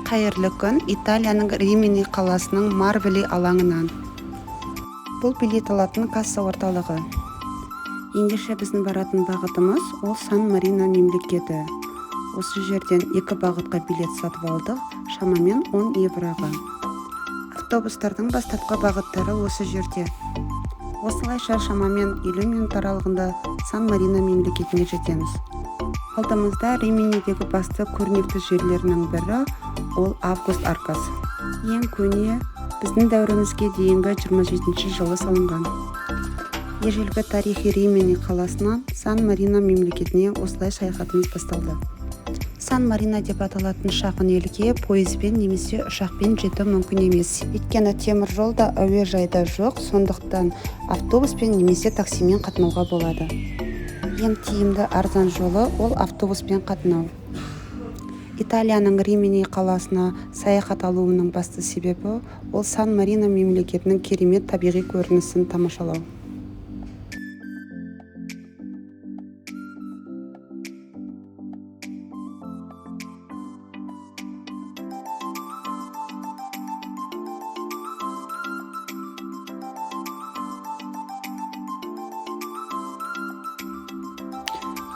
Қайырлы күн Италияның Римини қаласының Марвели алаңынан. Бұл билет алатын касса орталығы. Ендеше біздің баратын бағытымыз ол Сан-Марино мемлекеті. Осы жерден 2 бағытқа билет сатып алдық, шамамен 10 евроға. Автобустардың бастапқы бағыттары осы жерде. Осылайша шамамен 50 минут аралығында Сан-Марино мемлекетіне жетеміз. Алдымызда Риминидегі басты көрнекті жерлерінің бірі ол Август аркасы. Ең көне біздің дәуірімізге дейінгі 27 жылы салынған. Ежелгі тарихи Римини қаласынан Сан-Марино мемлекетіне осылай саяхатымыз басталды. Сан-Марино деп аталатын шағын елге пойызбен немесе ұшақпен жету мүмкін емес. Өйткені темір жолда әуежайда жоқ, сондықтан автобуспен немесе таксимен қатынауға болады. Ең тиімді арзан жолы ол автобуспен қатынау. Италияның Римини қаласына саяхат алуының басты себебі ол Сан-Марино мемлекетінің керемет табиғи көрінісін тамашалау.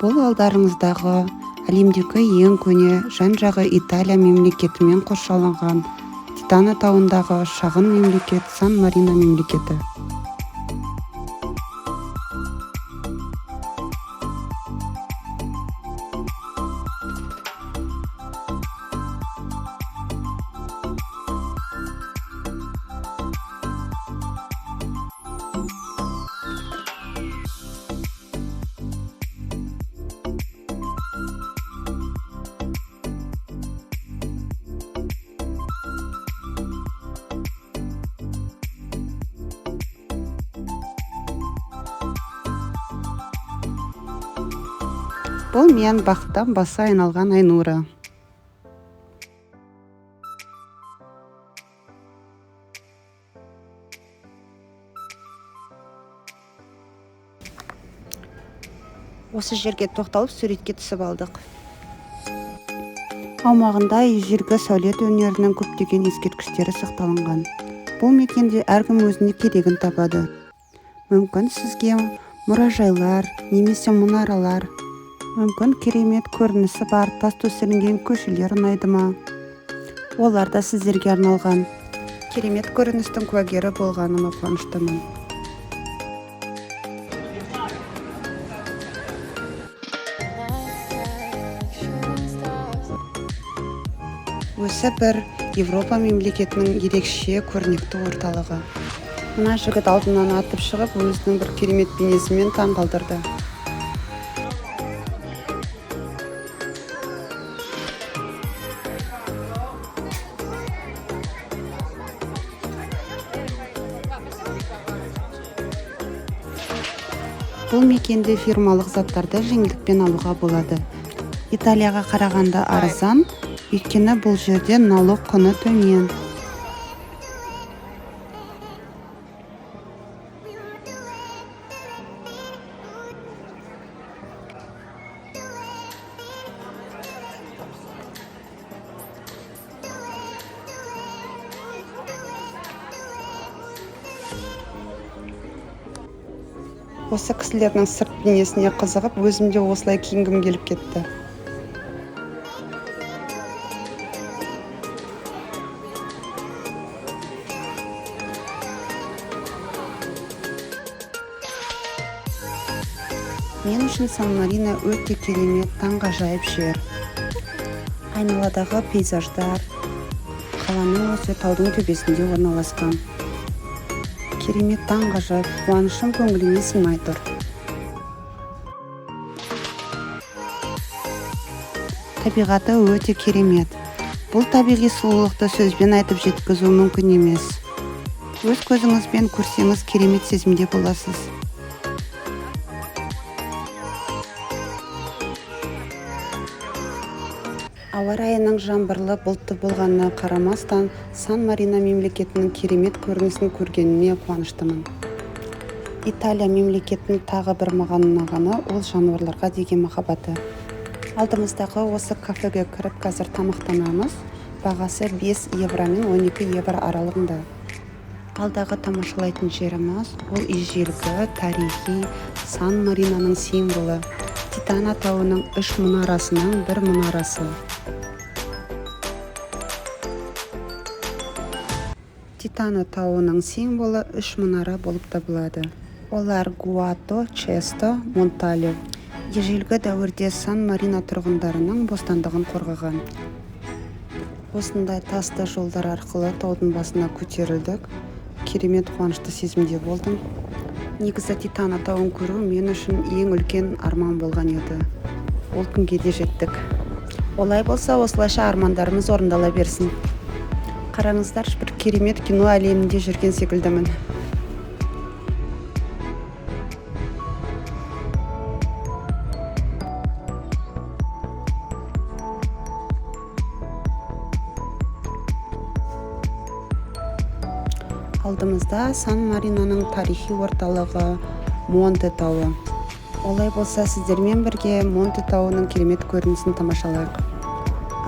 Бұл алдарыңыздағы әлемдегі ең көне жан-жағы Италия мемлекетімен қоршалған Титано тауындағы шағын мемлекет Сан-Марино мемлекеті. Бұл мен бақыттан басы айналған Айнура. Осы жерге тоқталып суретке түсіп алдық. Аумағында ежелгі сәулет өнерінің көптеген ескерткіштері сақталынған. Бұл мекенде әркім өзіне керегін табады. Мүмкін сізге мұражайлар немесе мұнаралар, мүмкін керемет көрінісі бар тас төселінген көшелер ұнайды ма? Олар да сіздерге арналған. Керемет көріністің куәгері болғаныма қуаныштымын. Осы бір Европа мемлекетінің ерекше көрнекті орталығы. Мына жігіт алдынан атып шығып, өзінің бір керемет бейнесімен таң қалдырды. Бұл мекенде фирмалық заттарды жеңілдікпен алуға болады. Италияға қарағанда арзан, өйткені бұл жерде налог құны төмен. Осы кісілердің сырт бейнесіне қызығып, өзімде осылай киінгім келіп кетті. Мен үшін Сан-Марино өте керемет, таңғажайып жер. Айналадағы пейзаждар қаланың осы таудың төбесінде орналасқан. Керемет, таңғажайып, қуанышым көңіліме сыймай тұр. Табиғаты өте керемет. Бұл табиғи сұлулықты сөзбен айтып жеткізу мүмкін емес. Өз көзіңізбен көрсеңіз керемет сезімде боласыз. Ауа райының жаңбырлы бұлтты болғанына қарамастан, Сан-Марино мемлекетінің керемет көрінісін көргеніме қуаныштымын. Италия мемлекетінің тағы бір маған ұнағаны ол жануарларға деген махаббаты. Алдымыздағы осы кафеге кіріп қазір тамақтанамыз. бағасы 5 евро мен 12 евро аралығында. Алдағы тамашалайтын жеріміз ол ежелгі тарихи Сан-Мариноның символы Титана тауының 3 мұнарасының бір мұнарасы. Титана тауының символы 3 мұнара болып табылады. Олар Гуато, Често, Монтальо. Ежелгі дәуірде Сан-Марино тұрғындарының бостандығын қорғаған. Осындай тасты жолдар арқылы таудың басына көтерілдік. Керемет қуанышты сезімде болдым. Негізі Титана тауын көру мен үшін ең үлкен арман болған еді. Ол күнге де жеттік. Олай болса, осылайша армандарымыз орындала берсін. Қараңыздар, бір керемет кино әлемінде жүрген секілдімін. Алдымызда Сан-Мариноның тарихи орталығы Монте тауы. Олай болса, сіздермен бірге Монте тауының керемет көрінісін тамашалайық.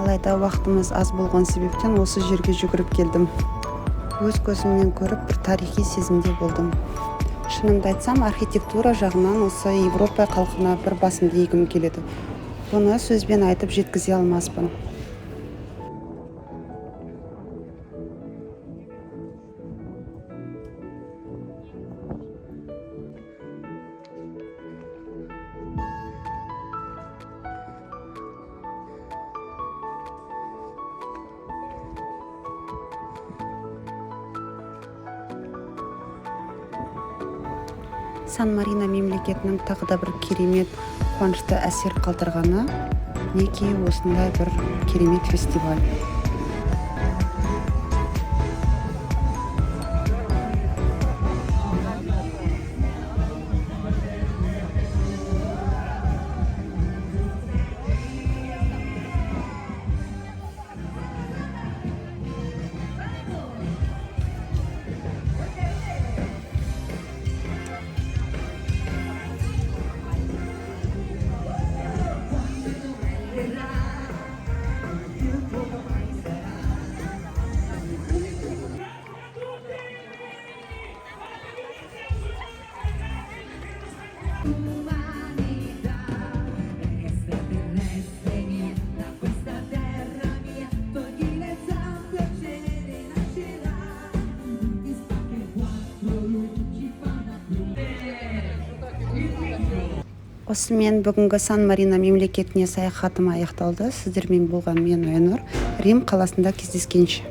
Алайда уақытымыз аз болған себептен осы жерге жүгіріп келдім. Өз көзімнен көріп, бір тарихи сезімде болдым. Шынымды айтсам, архитектура жағынан осы Европа халқына бір басымды игім келеді. Бұны сөзбен айтып жеткізе алмаспын. Сан-Марино мемлекетінің тағы да бір керемет қуанышты әсер қалдырғаны неке осындай бір керемет фестиваль. Осымен бүгінгі Сан-Марино мемлекетіне саяхатым аяқталды. Сіздермен болған мен Айнұр. Рим қаласында кездескенше.